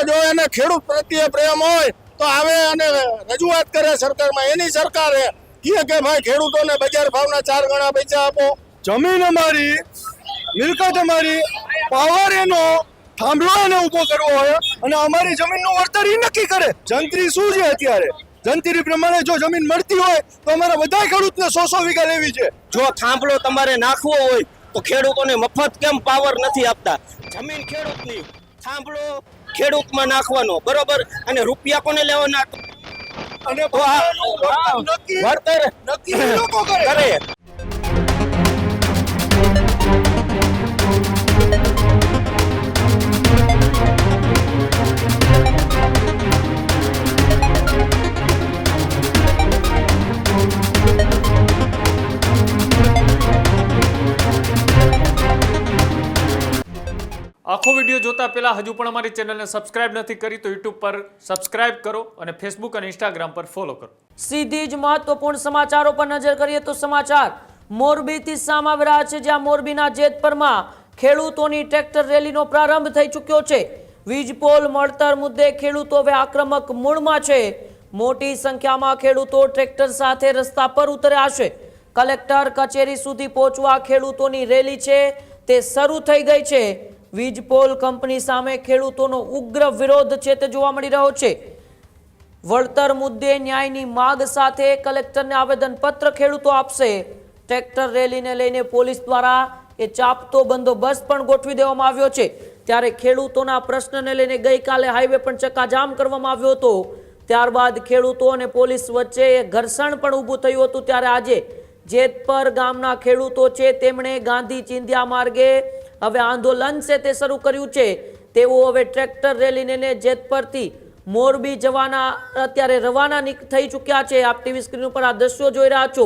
જો એને ખેડૂત પ્રત્યે પ્રેમ હોય તો આવે અને રજૂઆત કરે સરકારમાં. એની સરકાર કહે કે ભાઈ ખેડૂતોને બજાર ભાવના 4 ગણા પૈસા આપો. જમીન અમારી, મિલકત અમારી, પાવર એનો, થાંભલો એને ઉભો કરવો હોય અને અમારી જમીનનું વળતર ઈ નક્કી કરે. જંત્રી શું છે અત્યારે? જંત્રી પ્રમાણે જો જમીન મળતી હોય તો અમારા બધા ખેડૂતને 100 વીઘા લેવી છે. જો થાંભલો તમારે નાખવો હોય તો ખેડૂતોને મફત કેમ પાવર નથી આપતા? જમીન ખેડૂતની, થાંભલો ખેડૂતમાં નાખવાનો, બરોબર? અને રૂપિયા કોને લેવાના? અને વળતર નક્કી લોકો કરે. આખો વિડીયો જોતા પહેલા હજુ પણ અમારી ચેનલને સબસ્ક્રાઇબ નથી કરી તો યુટ્યુબ પર સબસ્ક્રાઇબ કરો અને ફેસબુક અને ઇન્સ્ટાગ્રામ પર ફોલો કરો. સીધી જ મહત્વપૂર્ણ સમાચારો પર નજર કરીએ તો સમાચાર મોરબીથી સામે આવી રહ્યા છે, જ્યાં મોરબીના જેતપરમાં ખેડૂતોની ટ્રેક્ટર રેલીનો પ્રારંભ થઈ ચૂક્યો છે. વીજપોલ મળતર મુદ્દે ખેડૂતો હવે આક્રમક મૂડમાં છે. મોટી સંખ્યામાં ખેડૂતો ટ્રેક્ટર સાથે રસ્તા પર ઉતર્યા છે. કલેક્ટર કચેરી સુધી પહોંચવા ખેડૂતોની રેલી છે તે શરૂ થઈ ગઈ છે. વીજપોલ કંપની સામે ખેડૂતોનો ઉગ્ર વિરોધ છે તે જોવા મળી રહ્યો છે. વળતર મુદ્દે ન્યાયની માંગ સાથે કલેક્ટરને આવેદનપત્ર ખેડૂતો આપશે. ટ્રેક્ટર રેલીને લઈને પોલીસ દ્વારા ચાપતો બંદોબસ્ત પણ ગોઠવી દેવામાં આવ્યો છે. ત્યારે ખેડૂતોના પ્રશ્નને લઈને ગઈકાલે હાઈવે પણ ચક્કાજામ કરવામાં આવ્યો હતો. ત્યારબાદ ખેડૂતો અને પોલીસ વચ્ચે ઘર્ષણ પણ ઊભું થયું હતું. ત્યારે આજે જેતપર ગામના ખેડૂતો છે તેમણે ગાંધી ચિંધ્યા માર્ગે હવે આંદોલન છે તે શરૂ કર્યું છે. તેઓ હવે ટ્રેક્ટર રેલીને જેતપરથી મોરબી જવાના અત્યારે રવાના થઈ ચૂક્યા છે. આપ ટીવી સ્ક્રીન ઉપર આ દ્રશ્યો જોઈ રહ્યા છો.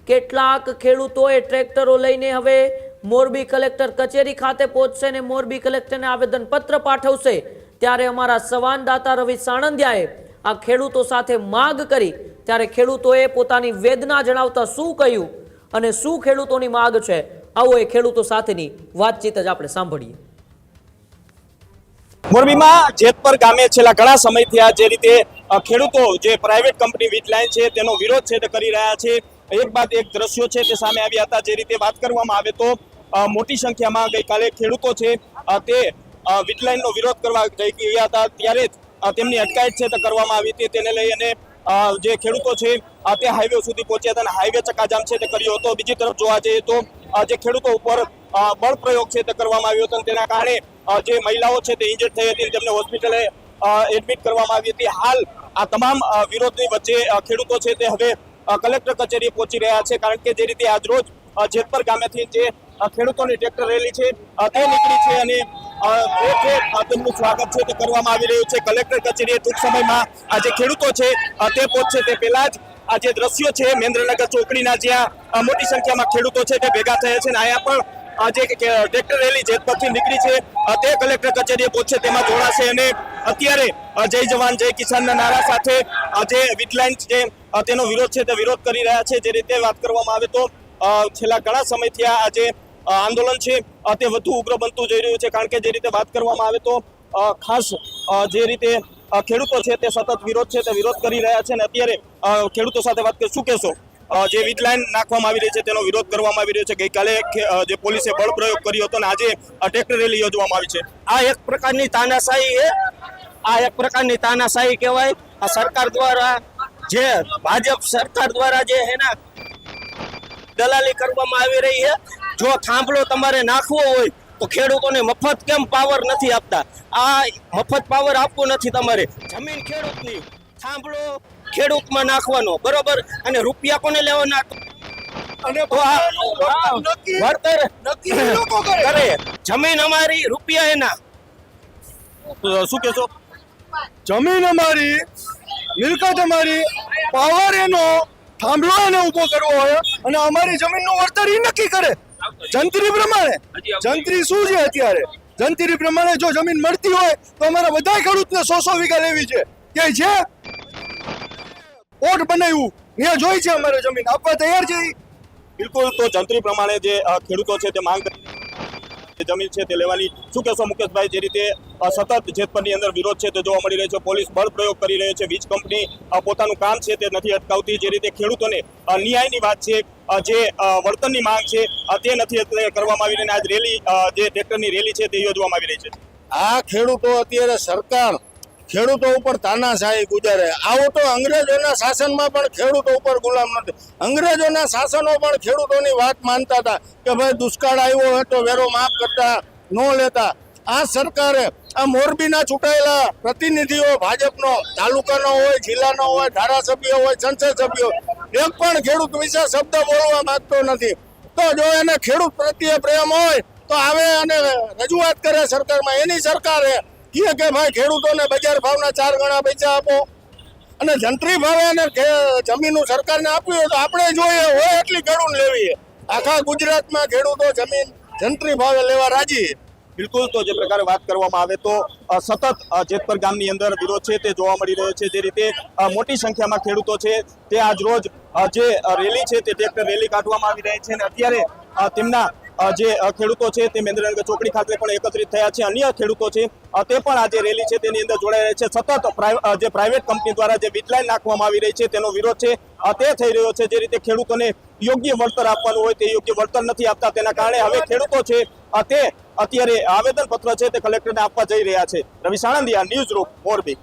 કેટલાક ખેડૂતોએ ટ્રેક્ટરો લઈને હવે મોરબી કલેક્ટર કચેરી ખાતે પહોંચશે અને મોરબી કલેક્ટરને આવેદનપત્ર પાઠવશે. ત્યારે અમારા સંવાદદાતા રવિ સાણંદિયાએ આ ખેડૂતો સાથે માંગ કરી. ત્યારે ખેડૂતોએ પોતાની વેદના જણાવતા શું કહ્યું અને શું ખેડૂતોની માંગ છે, આવો એ ખેડૂતો સાથેની વાતચીત જ આપણે સાંભળીએ. મોરબીમાં જેતપર ગામે છેલ્લા ઘણા સમયથી આ જે રીતે ખેડૂતો જે પ્રાઇવેટ કંપની વીજલાઇન છે તેનો વિરોધ છે તે કરી રહ્યા છે. એક બાદ એક દ્રશ્યો છે તે સામે આવ્યા હતા. જે રીતે વાત કરવામાં આવે તો મોટી સંખ્યામાં ગઈકાલે ખેડૂતો છે તે વીજલાઇનનો વિરોધ કરવા જઈ ગયા હતા. ત્યારે જ તેમની અટકાયત છે તે કરવામાં આવી હતી. તેને લઈ અને જે ખેડૂતો છે તે હાઈવે સુધી પહોંચ્યા હતા અને હાઈવે ચક્કાજામ છે તે કર્યો હતો. બીજી તરફ જોવા જઈએ તો જે ખેડૂતો ઉપર બળ પ્રયોગ છે તે કરવામાં આવ્યો હતો. તેના કારણે જે મહિલાઓ છે તે ઇન્જર્ડ થઈ હતી, તેમને હોસ્પિટલે એડમિટ કરવામાં આવી હતી. હાલ આ તમામ વિરોધની વચ્ચે ખેડૂતો છે તે હવે કલેક્ટર કચેરીએ પહોંચી રહ્યા છે. કારણ કે જે રીતે આજરોજ જેતપર ગામેથી જે ખેડૂતોની ટ્રેક્ટર રેલી છે તે નીકળી છે અને તેમનું સ્વાગત છે તે કરવામાં આવી રહ્યું છે. કલેક્ટર કચેરીએ ટૂંક સમયમાં આ જે ખેડૂતો છે તે પહોંચશે તે પહેલા જ આ જે દ્રશ્યો છે મહેન્દ્રનગર ચોકડીના, જ્યાં મોટી સંખ્યામાં ખેડૂતો છે તે ભેગા થયા છે અને અહીંયા પણ જે ટ્રેક્ટર રેલી જેતપરથી નીકળી છે તે કલેક્ટર કચેરીએ પહોંચશે તેમાં જોડાશે. અને અત્યારે જય જવાન જય કિસાનના નારા સાથે જે વીજલાઇન છે તેનો વિરોધ છે તે વિરોધ કરી રહ્યા છે. જે રીતે વાત કરવામાં આવે તો છેલ્લા ઘણા સમયથી આ જે આંદોલન છે તે વધુ ઉગ્ર બનતું જઈ રહ્યું છે. કારણ કે જે રીતે વાત કરવામાં આવે તો ખાસ જે રીતે ખેડૂતો છે તે સતત વિરોધ છે તે વિરોધ કરી રહ્યા છે. અને અત્યારે ખેડૂતો સાથે વાત કરી, શું કહેશો? જે વીજલાઇન નાખવામાં આવી રહી છે તેનો વિરોધ કરવામાં આવી રહ્યો છે. ગઈકાલે જે પોલીસે બળ પ્રયોગ કર્યો હતો અને આજે ટ્રેક્ટર રેલી યોજવામાં આવી છે. આ એક પ્રકારની તાનાશાહી છે. આ એક પ્રકારની તાનાશાહી કહેવાય. આ સરકાર દ્વારા જે ભાજપ સરકાર દ્વારા જે એના દલાલી કરવામાં આવી રહી છે. જો થાંભલો તમારે નાખવો હોય તો ખેડૂતોને મફત કેમ પાવર નથી આપતા? આ મફત પાવર આપવું નથી તમારે. જમીન ખેડૂતની, થાંભલો ખેડૂતમાં નાખવાનો, બરોબર? અને રૂપિયા કોને લેવાના? અને વળતર નક્કી લોકો કરે. જમીન અમારી, રૂપિયા એના. શું કહેશો? જમીન અમારી, મિલકત અમારી, પાવર એનો, થાંભલો એને ઉભો કરવો હોય અને અમારી જમીનનું વળતર ઈ નક્કી કરે. જંત્રી પ્રમાણે. જંત્રી શું છે અત્યારે? જંત્રી પ્રમાણે જો જમીન મળતી હોય તો અમારા બધા ખેડૂતને 100 વીઘા લેવી છે. ક્યાંય છે ઓટ બનાવ્યું ત્યાં જોઈ છે અમારે જમીન આપવા તૈયાર છે. બિલકુલ. તો જંત્રી પ્રમાણે જે ખેડૂતો છે તે માંગ જમીન છે તે લેવાની શું કહેશો મુકેશભાઈ? જે રીતે સતત જેતપરની અંદર વિરોધ છે તે જોવા મળી રહ્યો છે, પોલીસ બળ પ્રયોગ કરી રહ્યો છે, વીજ કંપની પોતાનું કામ છે તે નથી અટકાવતી, જે રીતે ખેડૂતોને ન્યાયની વાત છે, જે વળતરની માંગ છે તે નથી કરવામાં આવી રહી, આજ રેલી જે ટ્રેક્ટરની રેલી છે તે યોજવામાં આવી રહી છે. આ ખેડૂતો અત્યારે સરકાર ખેડૂતો ઉપર તાનાશાહી ગુજારે. આવું તો અંગ્રેજોના શાસનમાં પણ ખેડૂતો ઉપર ગુલામ નથી. અંગ્રેજોના શાસનો પણ ખેડૂતોની વાત માનતા હતા કે ભાઈ દુષ્કાળ આવ્યો હોય તો વેરો માફ કરતા ન લેતા. આ સરકારે આ મોરબીના ચૂંટાયેલા પ્રતિનિધિઓ ભાજપનો, તાલુકાનો હોય, જિલ્લાનો હોય, ધારાસભ્ય હોય, સંસદ સભ્યો, એક પણ ખેડૂત વિશે શબ્દ બોલવા માંગતો નથી. તો જો એને ખેડૂત પ્રત્યે પ્રેમ હોય તો આવે અને રજૂઆત કરે સરકારમાં. એની સરકારે કે ભાઈ ખેડૂતોને બજાર ભાવના 4 ગણા પૈસા આપો, અને જંત્રી ભાવે અને જમીનું સરકારને આપ્યું હોય તો આપણે જોઈએ હોય એટલી ખેડૂત લેવી. આખા ગુજરાતમાં ખેડૂતો જમીન જંત્રી ભાવે લેવા રાજી. બિલકુલ, તો જે પ્રકારે વાત કરવામાં આવે તો સતત જેતપર ગામની અંદર વિરોધ છે તે જોવા મળી રહ્યો છે. જે રીતે મોટી સંખ્યામાં ખેડૂતો છે તે આજ રોજ જે રેલી છે તે ટ્રેક્ટર રેલી કાઢવામાં આવી રહી છે, અને અત્યારે તેમના જે ખેડૂતો છે તે મહેન્દ્રનગર ચોકડી ખાતે પણ એકત્રિત થયા છે. અન્ય ખેડૂતો છે તે પણ આ જે રેલી છે તેની અંદર જોડાઈ રહ્યા છે. સતત જે પ્રાઇવેટ કંપની દ્વારા જે વીજ લાઈન નાખવામાં આવી રહી છે તેનો વિરોધ છે તે થઈ રહ્યો છે. જે રીતે ખેડૂતોને યોગ્ય વળતર આપવાનું હોય તે યોગ્ય વળતર નથી આપતા, તેના કારણે હવે ખેડૂતો છે તે અત્યારે આવેદનપત્ર છે તે કલેક્ટરને આપવા જઈ રહ્યા છે. રવિ સાણંદિયા, ન્યૂઝ રૂમ, મોરબી.